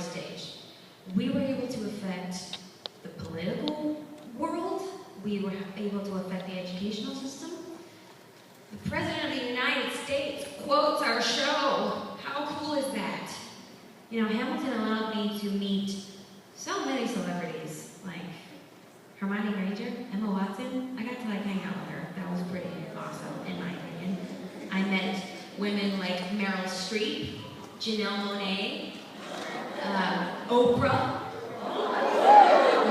stage. We were able to affect the political world. We were able to affect the educational system. The President of the United States quotes our show. How cool is that? You know, Hamilton allowed me to meet so many celebrities, like Hermione Granger, Emma Watson. I got to like hang out with her. That was pretty awesome, in my opinion. I met women like Meryl Streep, Janelle Monáe, Oprah.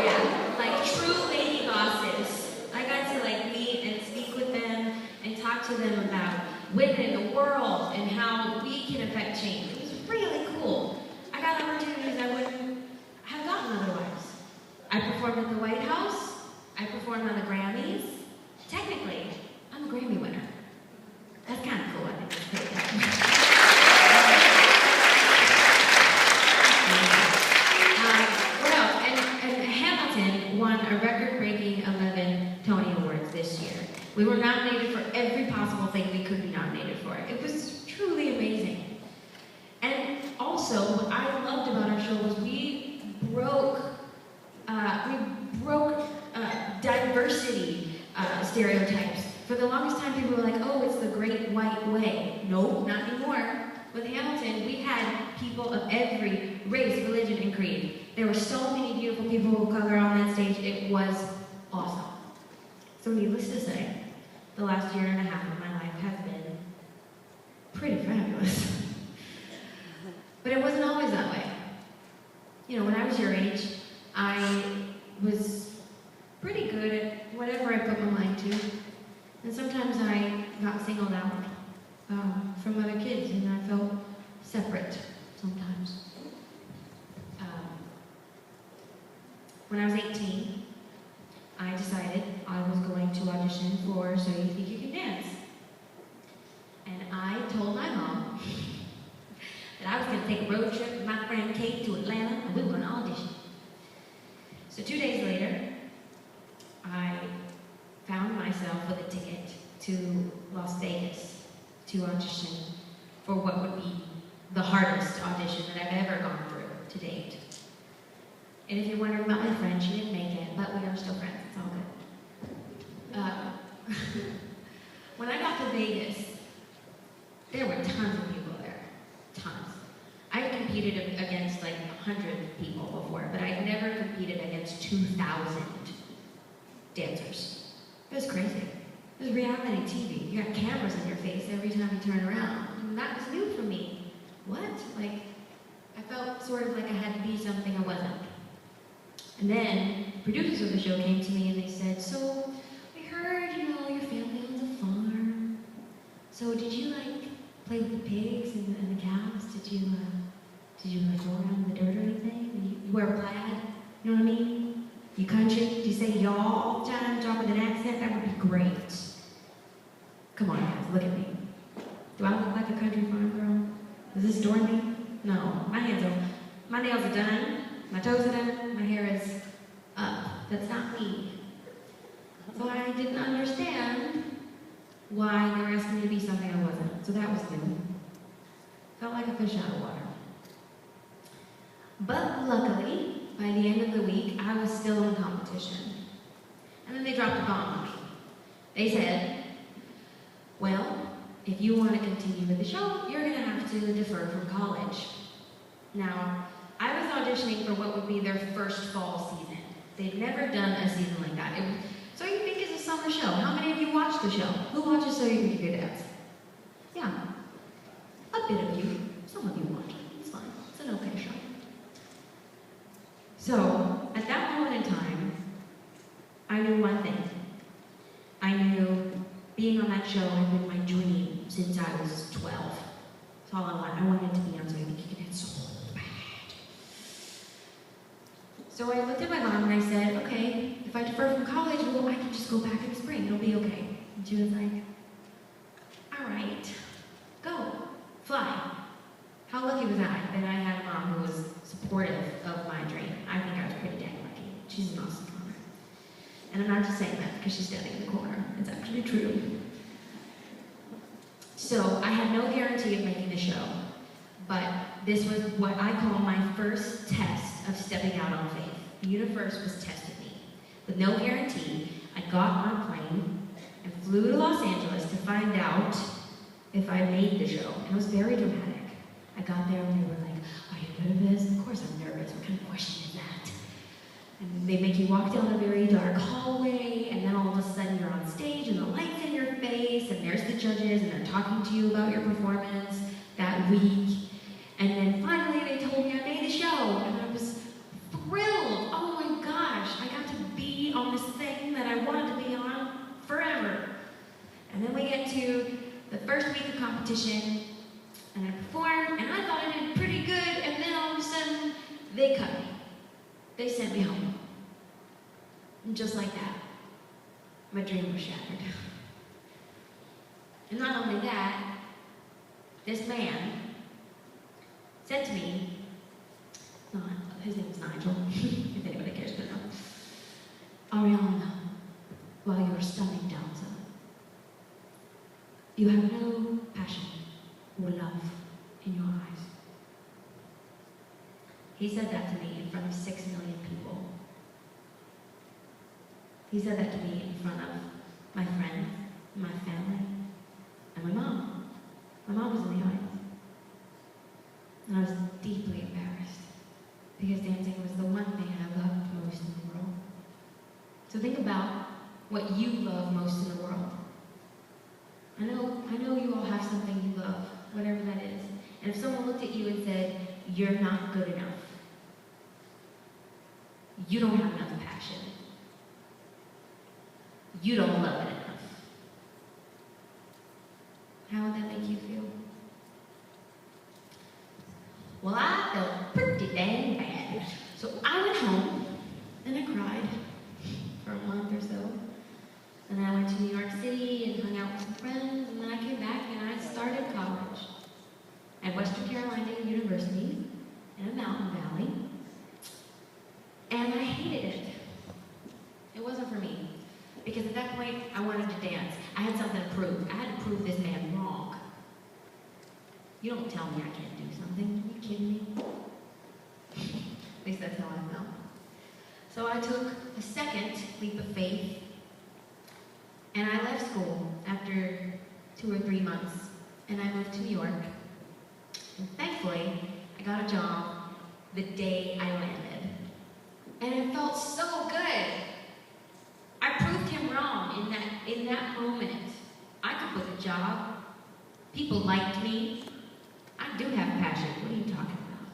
Yeah, like true lady bosses. I got to like meet and speak with them and talk to them about women in the world and how we can affect change. It was really cool. I got opportunities I wouldn't have gotten otherwise. I performed at the White House. I performed on the Grammys. Technically, I'm a Grammy winner. That's kind of cool, I think. It's pretty cool. What else? And Hamilton won a record-breaking 11 Tony Awards this year. We were nominated for every possible thing we could be nominated for. It was truly amazing. And also, what I loved about our show was we broke diversity stereotypes. For the longest time, people were like, oh, it's the great white way. No, not anymore. With Hamilton, we had people of every race, religion, and creed. There were so many beautiful people of color on that stage. It was awesome. So needless to say, the last year and a half of my life has been pretty fabulous. But it wasn't always that way. You know, when I was your age, I was pretty good at whatever I put my mind to. And sometimes I got singled out from other kids, and I felt separate sometimes. When I was 18, I decided I was going to audition for So You Think You Can Dance. And I told my mom that I was going to take a road trip with my friend Kate to Atlanta, and we were going to audition. So 2 days later, I found myself with a ticket to Las Vegas to audition for what would be the hardest audition that I've ever gone through to date. And if you're wondering about my friend, she didn't make it, but we are still friends. It's all good. When I got to Vegas, there were tons of people there. Tons. I competed against like 100 people before, but I'd never competed against 2,000 dancers. It was crazy. It was reality TV. You got cameras in your face every time you turn around. And that was new for me. What? Like, I felt sort of like I had to be something I wasn't. And then, producers of the show came to me and they said, so, we heard, you know, your family owns a farm. So did you, like, play with the pigs and the cows? Did you like, go around in the dirt or anything? You wear plaid? You know what I mean? You country? Do you say y'all all the time, talk with an accent? That would be great. Come on, guys, look at me. Do I look like a country farm girl? Does this adorn me? No, my nails are done, my toes are done, my hair is up. That's not me. So I didn't understand why they were asking me to be something I wasn't. So that was new. Felt like a fish out of water. But luckily, by the end of the week, I was still in competition. And then they dropped a bomb on me. They said, well, if you want to continue with the show, you're going to have to defer from college. Now, I was auditioning for what would be their first fall season. They'd never done a season like that. So You Think it's a summer show. How many of you watch the show? Who watches So You Think You Can Dance? Yeah, a bit of you. Some of you watch it. It's fine. It's an okay show. So, at that moment in time, I knew one thing. I knew being on that show had been my dream since I was 12. That's all I wanted. I wanted to be on So You Think You Can Dance so bad. So I looked at my mom and I said, okay, if I defer from college, well, I can just go back in the spring. It'll be okay. And she was like, all right, go, fly. How lucky was I that I had a mom who was supportive of my dream? I think I was pretty dang lucky. She's an awesome mom. And I'm not just saying that because she's standing in the corner. It's actually true. So I had no guarantee of making the show, but this was what I call my first test of stepping out on faith. The universe was testing me. With no guarantee, I got on a plane and flew to Los Angeles to find out if I made the show. And it was very dramatic. I got there and they were like, "Are you nervous?" Of course I'm nervous. What kind of question is that? And they make you walk down a very dark hallway, and then all of a sudden you're on stage and the light's in your face, and there's the judges, and they're talking to you about your performance that week. And then finally they told me I made the show, and I was thrilled. Oh my gosh, I got to be on this thing that I wanted to be on forever. And then we get to the first week of competition, and I performed, and I thought I did pretty good, and then all of a sudden, they cut me. They sent me home. And just like that, my dream was shattered. And not only that, this man said to me, his name was Nigel, if anybody cares to know, "Ariana, while you're stunning dancer, you have no passion or love in your eyes." He said that to me in front of 6 million people. He said that to me in front of my friends, my family, and my mom. My mom was in the audience. And I was deeply embarrassed because dancing was the one thing I loved most in the world. So think about what you love most in the world. I know you all have something you love, whatever that is. And if someone looked at you and said, "You're not good enough. You don't have enough passion. You don't love it enough," how would that make you feel? Well, I felt pretty dang bad. So I went home and I cried for a month or so. And I went to New York City and hung out with some friends, and then I came back and I started college at Western Carolina University in a mountain valley. And I hated it. It wasn't for me. Because at that point, I wanted to dance. I had something to prove. I had to prove this man wrong. You don't tell me I can't do something. Are you kidding me? At least that's how I felt. So I took a second leap of faith, and I left school after 2 or 3 months, and I moved to New York. And thankfully, I got a job the day I landed. And it felt so good. I proved him wrong in that moment. I could book a job. People liked me. I do have passion. What are you talking about?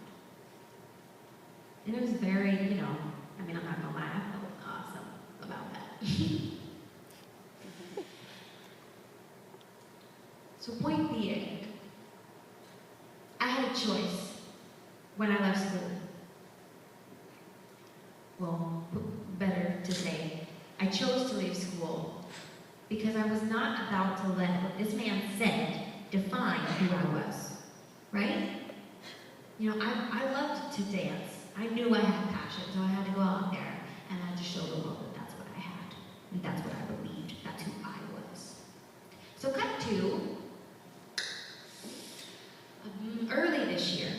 And it was very, I'm not gonna lie, I felt awesome about that. So point being, I had a choice when I left school. Well, better to say, I chose to leave school because I was not about to let what this man said define who I was, right? I loved to dance. I knew I had passion, so I had to go out there and I had to show the world that that's what I had, and that's what I believed, that's who I was. So cut to early this year,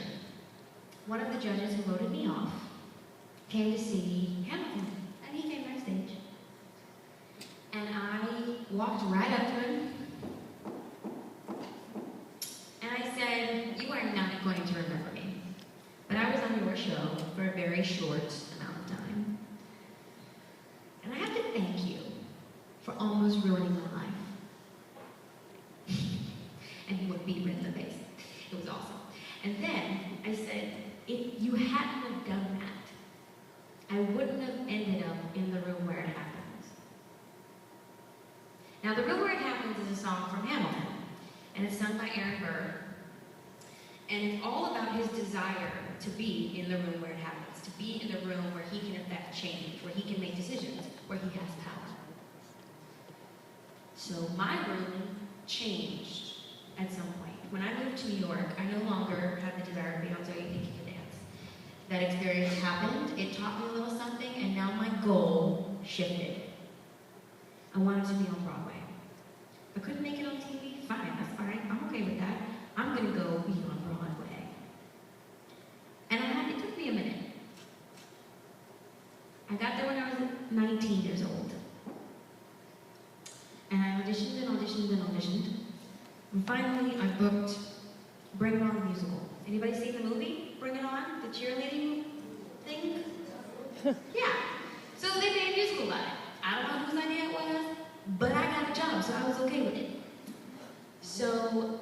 one of the judges who voted me off came to see Hamilton, and he came backstage. And I walked right up to him, and I said, "You are not going to remember me, but I was on your show for a very short amount of time. And I have to thank you for almost ruining my life." And he looked beat right in the face. It was awesome. And then I said, "If you hadn't have done that, I wouldn't have ended up in The Room Where It Happens." Now, The Room Where It Happens is a song from Hamilton, and it's sung by Aaron Burr. And it's all about his desire to be in the room where it happens, to be in the room where he can affect change, where he can make decisions, where he has power. So my room changed at some point. When I moved to New York, I no longer had the desire to be on So You Think You Can Dance. That experience happened, it taught me a little something, and now my goal shifted. I wanted to be on Broadway. I couldn't make it on TV, fine, that's fine, I'm okay with that. I'm gonna go be on Broadway. And finally, I booked Bring It On the musical. Anybody seen the movie, Bring It On, the cheerleading thing? Yeah. So they made a musical about it. I don't know whose idea it was, but I got a job, so I was okay with it. So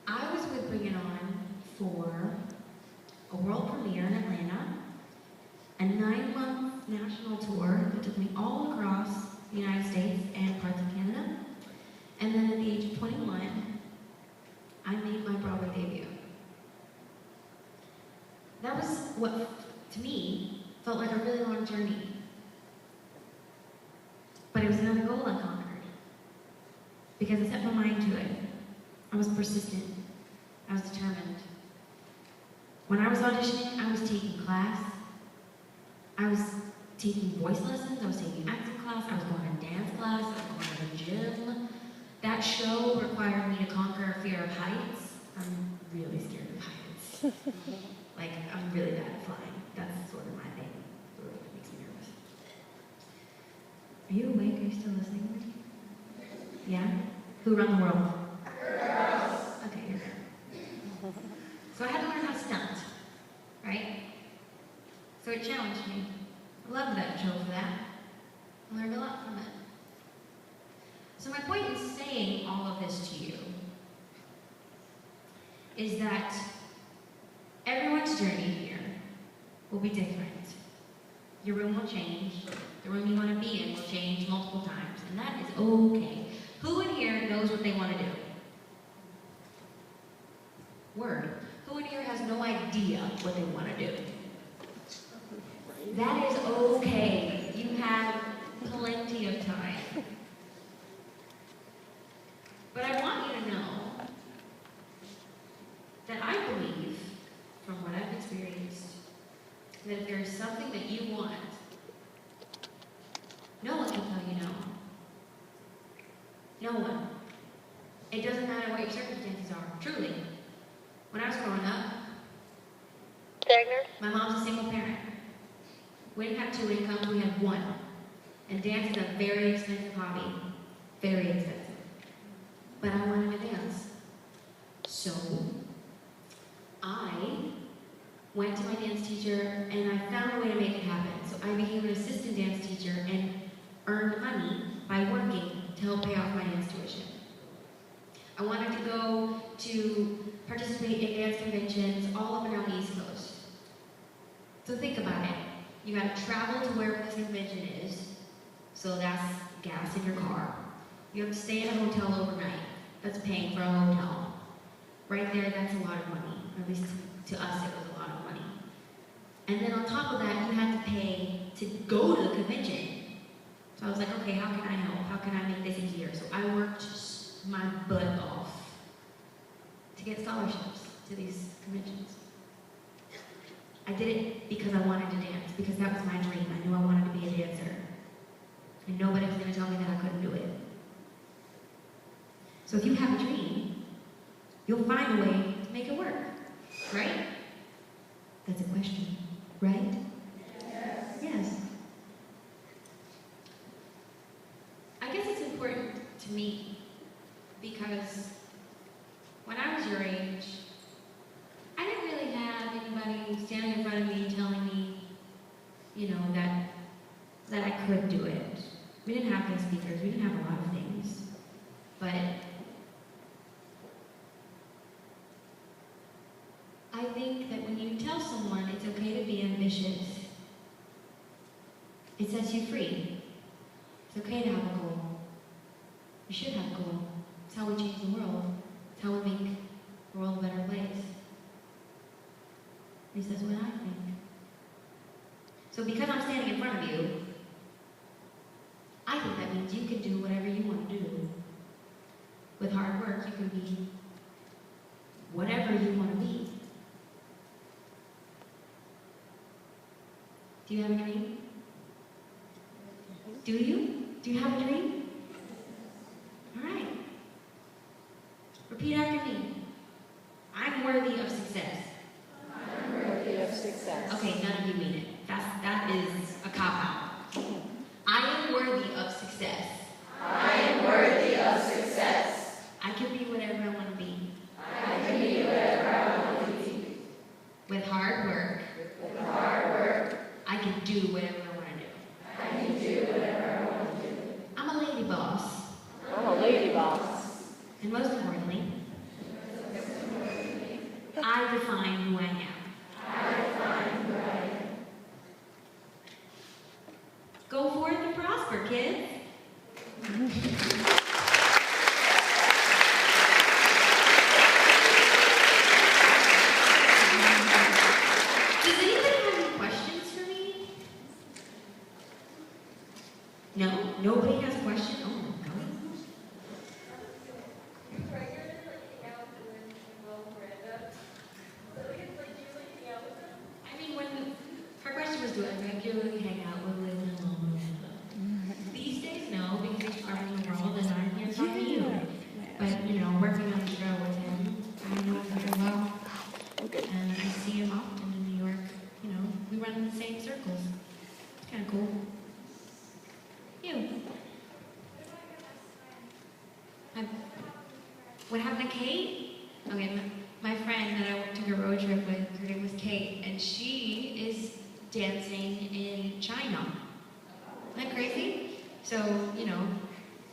I was with Bring It On for a world premiere in Atlanta, a 9-month national tour that took me all across the United States and parts of Canada. And then at the age of 21, I made my Broadway debut. That was what, to me, felt like a really long journey. But it was another goal I conquered. Because I set my mind to it. I was persistent. I was determined. When I was auditioning, I was taking class. I was taking voice lessons. I was taking acting class. I was going to dance class. I was going to the gym. That show required me to conquer a fear of heights. I'm really scared of heights. Like, I'm really bad at flying. That's sort of my thing. It makes me nervous. Are you awake? Are you still listening to me? Yeah? Who run the world? Girls. Okay, you're good. So I had to learn how to stunt, right? So it challenged me. I loved that show for that. I learned a lot from it. So my point in saying all of this to you is that everyone's journey here will be different. Your room will change. The room you want to be in will change multiple times, and that is okay. Who in here knows what they want to do? Word. Who in here has no idea what they want to do? That is okay. You have plenty of time. But I want you to know that I believe, from what I've experienced, that if there's something that you want, no one can tell you no. No one. It doesn't matter what your circumstances are, truly. When I was growing up, my mom's a single parent. We didn't have 2 incomes, we had 1. And dance is a very expensive hobby. Very expensive. But I wanted to dance. So, I went to my dance teacher and I found a way to make it happen. So I became an assistant dance teacher and earned money by working to help pay off my dance tuition. I wanted to go to participate in dance conventions all up and down the East Coast. So think about it. You gotta travel to wherever this convention is, so that's gas in your car. You have to stay in a hotel overnight. That's paying for a hotel. Right there, that's a lot of money. At least to us, it was a lot of money. And then on top of that, you had to pay to go to the convention. So I was like, okay, how can I help? How can I make this easier? So I worked my butt off to get scholarships to these conventions. I did it because I wanted to dance, because that was my dream. I knew I wanted to be a dancer. And nobody was going to tell me that I couldn't do it. So if you have a dream, you'll find a way to make it work, right? That's a question, right? Yes. Yes. I guess it's important to me because when I was your age, I didn't really have anybody standing in front of me telling me, you know, that I could do it. We didn't have guest speakers, we didn't have a lot of things. But I think that when you tell someone it's okay to be ambitious, it sets you free. It's okay to have a goal. You should have a goal. It's how we change the world. It's how we make the world a better place. At least that's what I think. So because I'm standing in front of you, I think that means you can do whatever you want to do. With hard work, you can be whatever you want to be. Do you have a dream? Do you? Do you have a dream? All right. Repeat after me. I'm worthy of success. I'm worthy of success. Okay, none of you mean it. That is a cop-out. I am worthy of success. I am worthy of success. I can be whatever I want to be. hard work, I can do whatever I want to do. I'm a lady boss. I'm a lady boss. And most importantly, I define who I am. Go forth and prosper, kids. Does anybody have any questions for me? No? Nobody has questions? Oh, no. I mean, when her question was, do I regularly hang out with Liz and Mom? These days, no, because he's traveling the world and I'm here talking to you. But, you know, working on the show with him, I know him very well. And I see him often in New York. You know, we run in the same circles. It's kind of cool. You. What happened to Kate? Okay, my friend that I took a road trip with, her name was Kate, and she is dancing in China. Isn't that crazy? So, you know,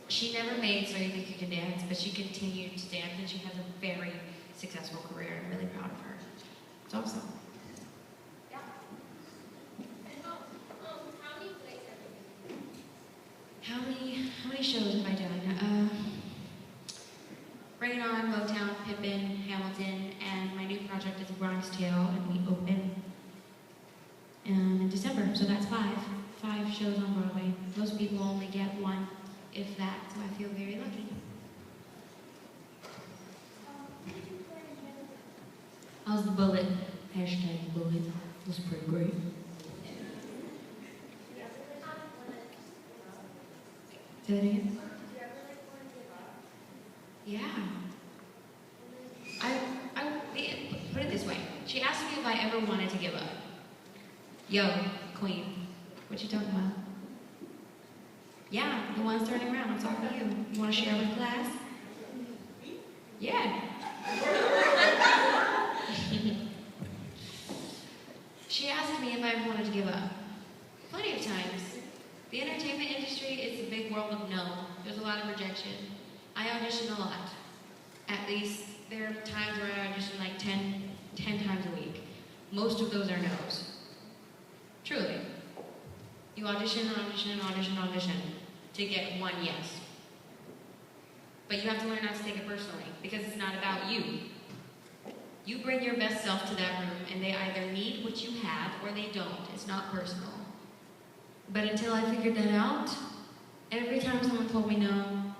she never made So You Think You Can Dance, but she continued to dance, and she has a very successful career. I'm really proud of her. It's awesome. Yeah. And how many plays have you been? How many shows have I done? Bring It On, Motown, Pippin, Hamilton, and my new project is Bronx Tale, and we open in December, so that's 5 shows on Broadway. Most people only get one, if that, so I feel very lucky. How's the bullet? Hashtag bullet. It was pretty great. Say that again? Yeah. Put it this way. She asked me if I ever wanted to give up. Yo, queen, what you talking about? Yeah, the one's turning around. I'm talking to you. You want to share with class? Yeah. She asked me if I ever wanted to give up. Plenty of times. The entertainment industry is a big world of no. There's a lot of rejection. I audition a lot. At least there are times where I audition like 10 times a week. Most of those are no's. Truly. You audition to get one yes. But you have to learn not to take it personally, because it's not about you. You bring your best self to that room, and they either need what you have or they don't. It's not personal. But until I figured that out, every time someone told me no,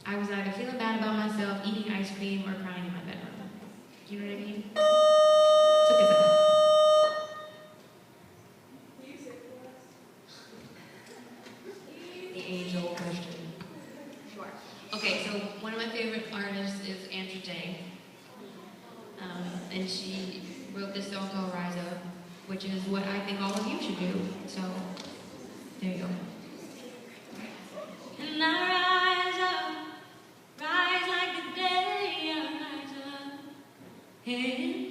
I was either feeling bad about myself, eating ice cream, or crying in my bedroom. You know what I mean? Took a second. The age-old question. Sure. Okay, so one of my favorite artists is Andrew Day. And she wrote this song called Rise Up, which is what I think all of you should do. So, there you go. And I rise like the day, I rise up. Hey.